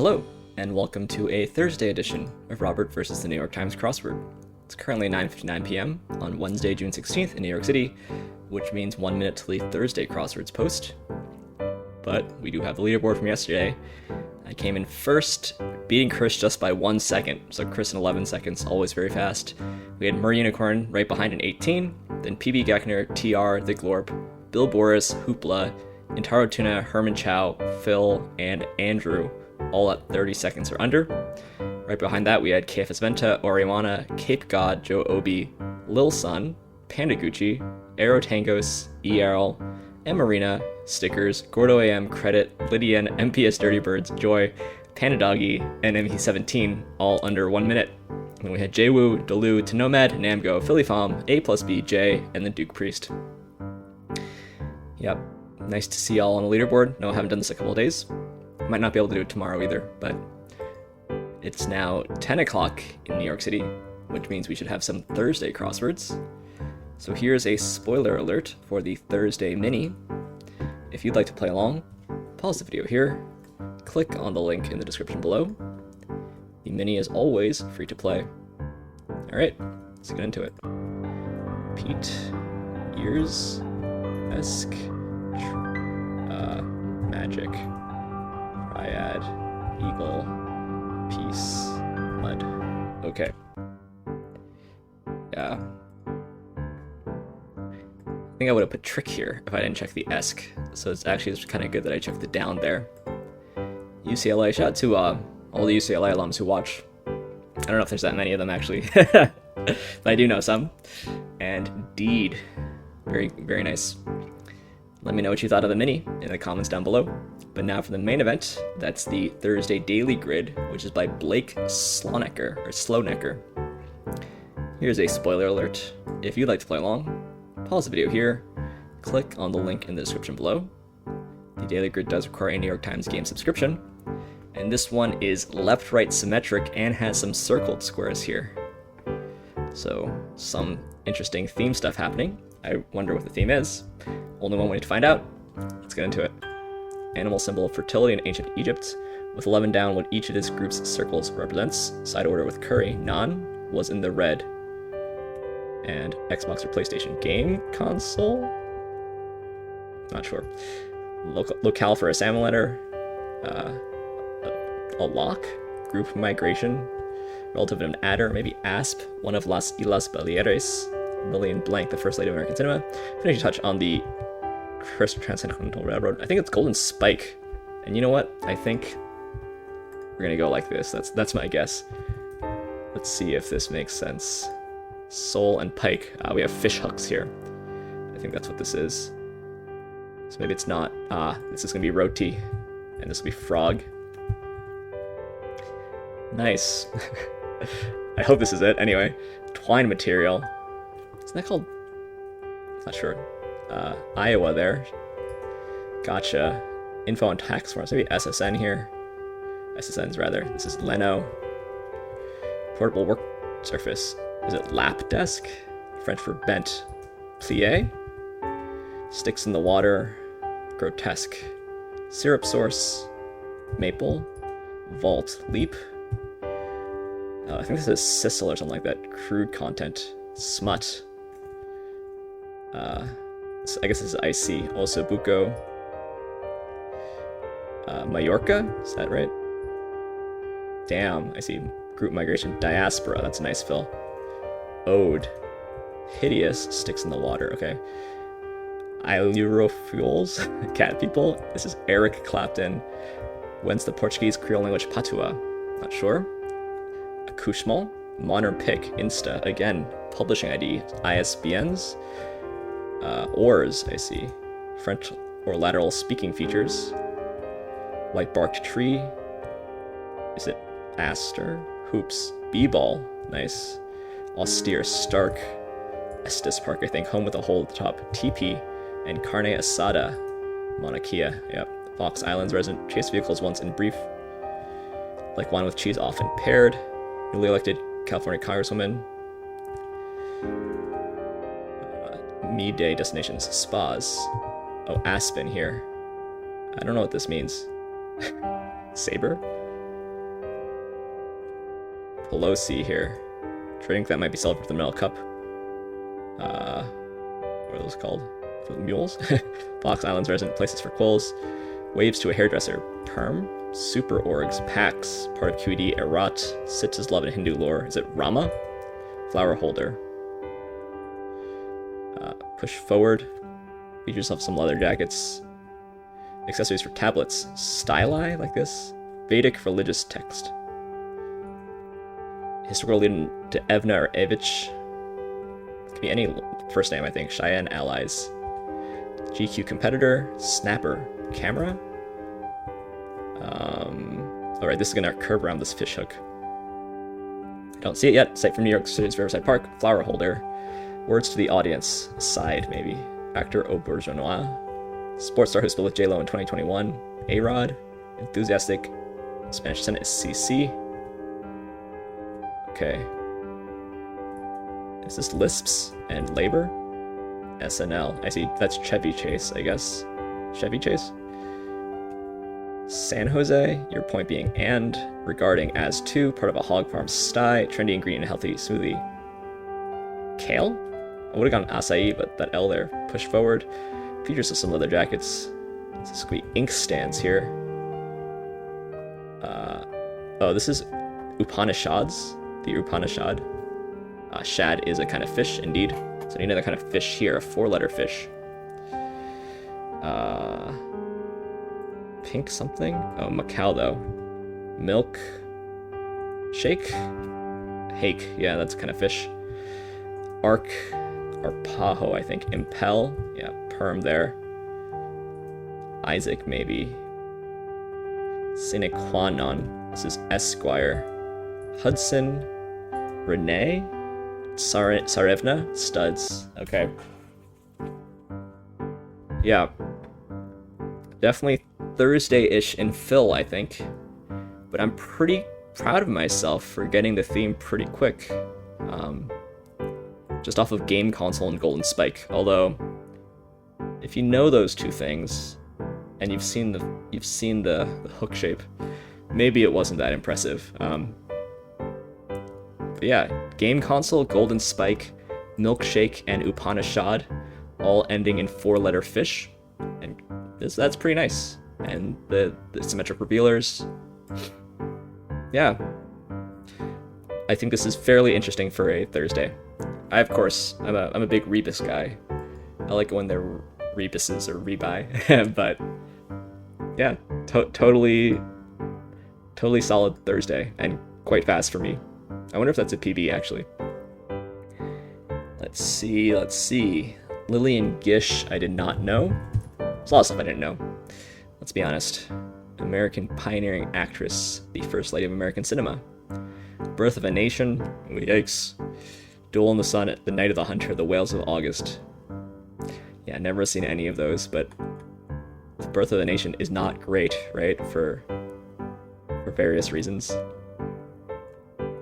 Hello, and welcome to a Thursday edition of Robert versus the New York Times Crossword. It's currently 9:59 p.m. on Wednesday, June 16th in New York City, which means 1 minute till the Thursday Crosswords post. But we do have the leaderboard from yesterday. I came in first, beating Chris just by 1 second, so Chris in 11 seconds, always very fast. We had Murray Unicorn right behind in 18, then PB Geckner, TR, The Glorp, Bill Boris, Hoopla, Intaro Tuna, Herman Chow, Phil, and Andrew, all at 30 seconds or under. Right behind that, we had KFS Venta, Oriwana, Cape God, Joe Obi, Lil Sun, Panda Gucci, Aero Tangos, ERL, M Marina, Stickers, Gordo AM, Credit, Lydian, MPS Dirty Birds, Joy, Panda Doggy, and ME17, all under 1 minute. And then we had JWoo, Delu, Nomad, Namgo, Philly Fom, A plus B, J, and the Duke Priest. Yep, nice to see y'all on the leaderboard. No, I haven't done this in a couple of days. Might not be able to do it tomorrow either, but it's now 10 o'clock in New York City, which means we should have some Thursday crosswords. So here's a spoiler alert for the Thursday mini. If you'd like to play along, pause the video here, click on the link in the description below. The mini is always free to play. Alright, let's get into it. Pete, Ears, Esk, Magic, Triad, Eagle, Peace, Mud. Okay. Yeah. I think I would have put Trick here if I didn't check the Esk. So it's actually kind of good that I checked the down there. UCLA, shout out to all the UCLA alums who watch. I don't know if there's that many of them actually, but I do know some. And Deed, very, very nice. Let me know what you thought of the mini in the comments down below. But now for the main event, that's the Thursday Daily Grid, which is by Blake Slonecker. Here's a spoiler alert. If you'd like to play along, pause the video here, click on the link in the description below. The Daily Grid does require a New York Times game subscription, and this one is left-right symmetric and has some circled squares here. So, some interesting theme stuff happening. I wonder what the theme is. Only one way to find out. Let's get into it. Animal symbol of fertility in ancient Egypt, with 11 down what each of this group's circles represents. Side order with curry, NAAN, was in the red. And Xbox or PlayStation game console? Not sure. Locale for a salmon letter. A lock. Group migration. Relative of an adder, maybe ASP. One of Las Islas Baleares. Lillian Blank, the first lady of American cinema. Finishing touch on the Transcontinental Railroad. I think it's Golden Spike. And you know what? I think we're gonna go like this. That's my guess. Let's see if this makes sense. Sole and pike. We have fish hooks here. I think that's what this is. So maybe it's not. This is gonna be roti, and this will be frog. Nice. I hope this is it. Anyway, twine material. Isn't that called? Not sure. Iowa there. Gotcha. Info on tax forms. Maybe SSN here. SSNs rather. This is Leno. Portable work surface. Is it lap desk? French for bent. Plie. Sticks in the water. Grotesque. Syrup source. Maple. Vault. Leap. I think this is Sissel or something like that. Crude content. Smut. I guess this is IC. Also Buco. Mallorca? Is that right? Damn, I see. Group migration. Diaspora. That's a nice fill. Ode. Hideous. Sticks in the water. Okay. Ilurofuels. CATPEOPLE. This is Eric Clapton. Whence the Portuguese Creole language patua? Not sure. Accouchement. Modern Pick. Insta. Again. Publishing ID. ISBNs. Oars, I see. French or lateral speaking features. White-barked tree. Is it aster? Hoops. B-ball. Nice. Austere Stark. Estes Park, I think. Home with a hole at the top. TP. And Carne Asada. Mauna Kea. Yep. Fox Islands resident. Chase vehicles once in brief. Like wine with cheese, often paired. Newly elected California Congresswoman. Midday destinations. Spas. Oh, Aspen here. I don't know what this means. Saber? below C here. Trading that might be celebrated for the Medal Cup. What are those called? Mules? Fox Islands resident places for quills. Waves to a hairdresser. Perm. Super orgs. Pax. Part of QED. Erat. Sits as love in Hindu lore. Is it Rama? Flower holder. Push forward. Features of some leather jackets. Accessories for tablets. Styli like this. Vedic religious text. Historical leading to Evna or Evich. Could be any first name, I think. Cheyenne allies. GQ competitor. Snapper. Camera. Alright, this is gonna curve around this fish hook. Don't see it yet. Site from New York City's Riverside Park. Flower holder. Words to the audience. Side, maybe. Actor au bourgeois. Sports star who split with J-Lo in 2021. A-Rod. Enthusiastic. Spanish descent is CC. Okay. Is this Lisps and Labor? SNL. I see. That's Chevy Chase, I guess. Chevy Chase? San Jose, your point being and, regarding as to, part of a hog farm sty, trendy and green and healthy smoothie. Kale? I would have gone acai, but that L there. Push forward. Features of some leather jackets. This is going to be inkstands here. Oh, this is Upanishads. The Upanishad. Shad is a kind of fish, indeed. So I need another kind of fish here, a 4-letter fish. Pink something? Oh, Macau though. Milk. Shake? Hake, yeah, that's kind of fish. Arc. Arpajo, I think. Impel. Yeah, perm there. Isaac, maybe. Sine qua non. This is Esquire. Hudson. Renee. Sarevna. Studs. Okay. Yeah. Definitely Thursday-ish in fill, I think. But I'm pretty proud of myself for getting the theme pretty quick. Just off of Game Console and GOLDENSPIKE. Although, if you know those two things, and you've seen the hook shape, maybe it wasn't that impressive. But yeah, Game Console, GOLDENSPIKE, MILKSHAKE, and Upanishad, all ending in 4-letter fish, and that's pretty nice. And the symmetric revealers, yeah. I think this is fairly interesting for a Thursday. I'm a big rebus guy. I like it when they're rebuses or rebuy, but yeah, totally solid Thursday and quite fast for me. I wonder if that's a PB actually. Let's see. Lillian Gish, I did not know. There's a lot of stuff I didn't know. Let's be honest. American pioneering actress, the first lady of American cinema. Birth of a Nation, yikes. Duel in the Sun, The Night of the Hunter, The Whales of August. Yeah, never seen any of those, but Birth of a Nation is not great, right? For various reasons.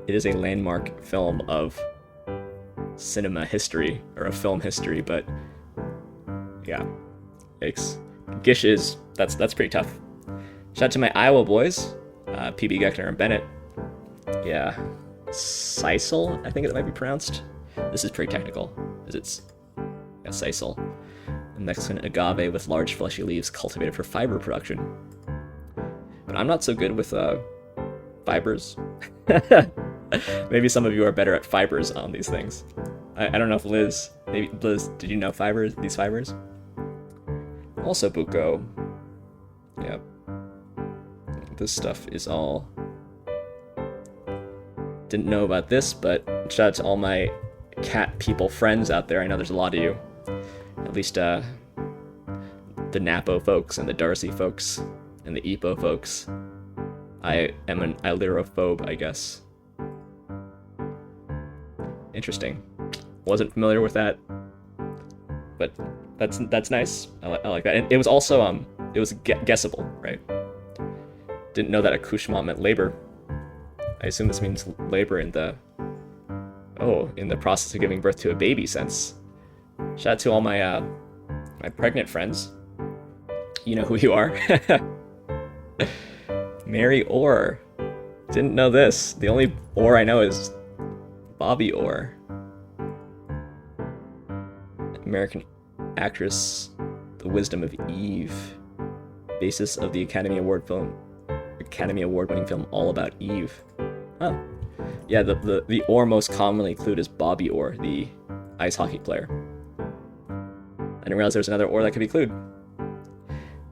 It is a landmark film of cinema history, or of film history, but yeah, yikes. Gish is, that's pretty tough. Shout out to my Iowa boys, PB Geckner and Bennett. Yeah, Sisal, I think it might be pronounced. This is pretty technical, as it's Sisal. The Mexican agave with large fleshy leaves cultivated for fiber production. But I'm not so good with fibers. Maybe some of you are better at fibers on these things. I don't know if Liz, did you know these fibers? Also Buko. Yep. This stuff is all... Didn't know about this, but shout out to all my cat people friends out there. I know there's a lot of you. At least the Napo folks and the Darcy folks and the Epo folks. I am an Illyrophobe, I guess. Interesting. Wasn't familiar with that, but that's nice. I like that. And it was also it was guessable, right? Didn't know that accouchement meant labor. I assume this means labor in the process of giving birth to a baby sense. Shout out to all my my pregnant friends. You know who you are. Mary Orr. Didn't know this. The only ore I know is Bobby Orr. American actress, The Wisdom of Eve. Basis of the Academy Award-winning film All About Eve. Oh. Yeah, the Orr most commonly included is Bobby Orr, the ice hockey player. I didn't realize there was another Orr that could be included.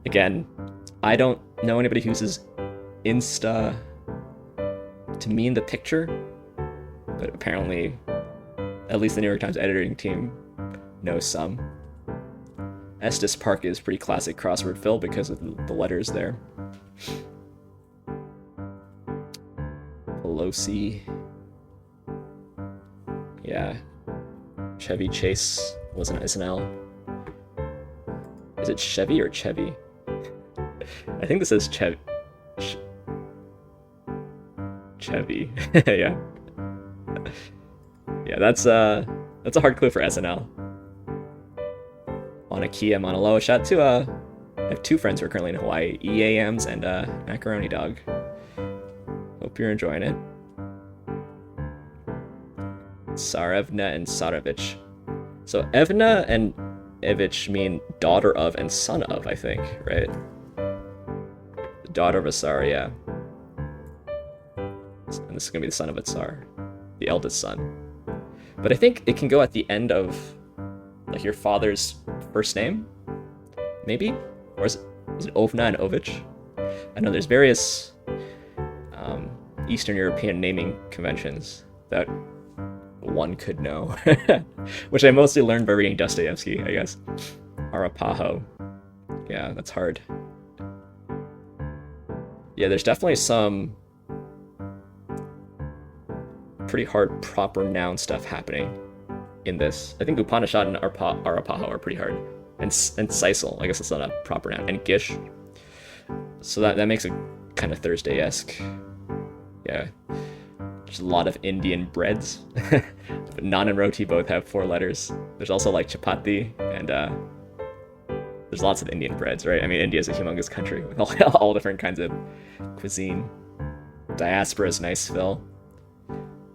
Again, I don't know anybody who uses Insta to mean the picture, but apparently, at least the New York Times editing team knows some. Estes Park is pretty classic crossword fill because of the letters there. Pelosi. Yeah. Chevy Chase was an SNL. Is it Chevy or Chevy? I think this says Chevy. Chevy. Yeah. Yeah, that's a hard clue for SNL. Mauna Kea, Mauna Loa. Shout out to I have two friends who are currently in Hawaii, EAMs and Macaroni Dog. Hope you're enjoying it. Sarevna and Saravich. So Evna and Evich mean daughter of and son of, I think, right? The daughter of a Tsar, yeah. And this is gonna be the son of a Tsar, the eldest son. But I think it can go at the end of like your father's first name, maybe? Or is it Ovna and Ovich? I know there's various Eastern European naming conventions that one could know, which I mostly learned by reading Dostoevsky, I guess. Arapaho. Yeah, that's hard. Yeah, there's definitely some pretty hard proper noun stuff happening in this. I think Upanishad and Arapaho are pretty hard. And Sisal, I guess it's not a proper noun. And Gish. So that makes it kind of Thursday-esque. Yeah. There's a lot of Indian breads. Naan and roti both have 4 letters. There's also like chapati, and there's lots of Indian breads, right? I mean, India is a humongous country with all different kinds of cuisine. Diaspora is nice, Phil.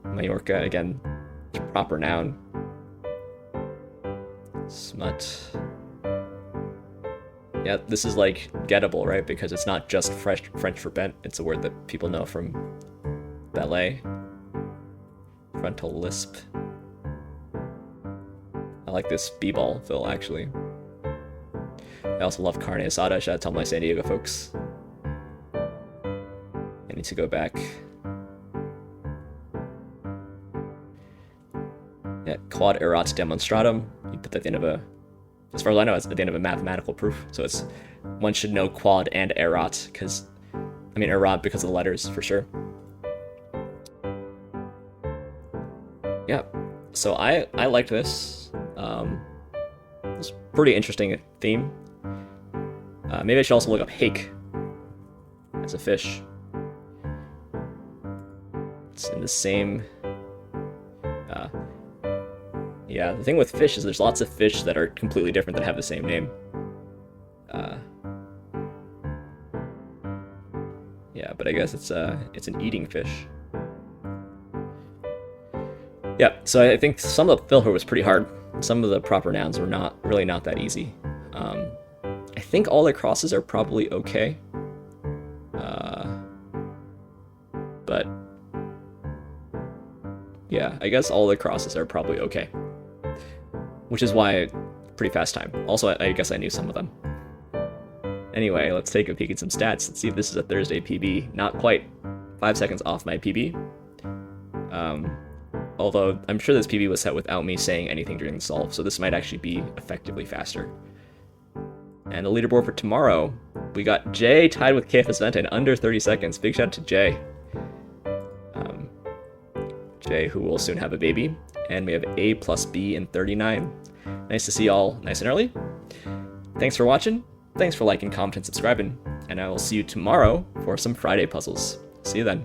Mallorca, again, proper noun. Smut. Yeah, this is like gettable, right? Because it's not just French for bent, it's a word that people know from ballet. Frontal lisp. I like this b-ball fill, actually. I also love carne asada. Shout out to all my San Diego folks. I need to go back. Yeah, quad erat demonstratum. You put that at the end of as far as I know, it's at the end of a mathematical proof. So it's, one should know quad and erat, because, I mean erat because of the letters, for sure. Yeah, so I liked this. It's a pretty interesting theme. Maybe I should also look up hake as a fish. It's in the same... yeah, the thing with fish is there's lots of fish that are completely different that have the same name. Yeah, but I guess it's an eating fish. Yeah, so I think some of the fill here was pretty hard. Some of the proper nouns were not that easy. I think all the crosses are probably okay. But yeah, I guess all the crosses are probably okay. Which is why pretty fast time. Also, I guess I knew some of them. Anyway, let's take a peek at some stats. Let's see if this is a Thursday PB. Not quite 5 seconds off my PB. Although I'm sure this PB was set without me saying anything during the solve, so this might actually be effectively faster. And the leaderboard for tomorrow, we got Jay tied with KFS Venta in under 30 seconds. Big shout out to Jay. Jay, who will soon have a baby. And we have A plus B in 39. Nice to see y'all nice and early. Thanks for watching. Thanks for liking, commenting, subscribing. And I will see you tomorrow for some Friday puzzles. See you then.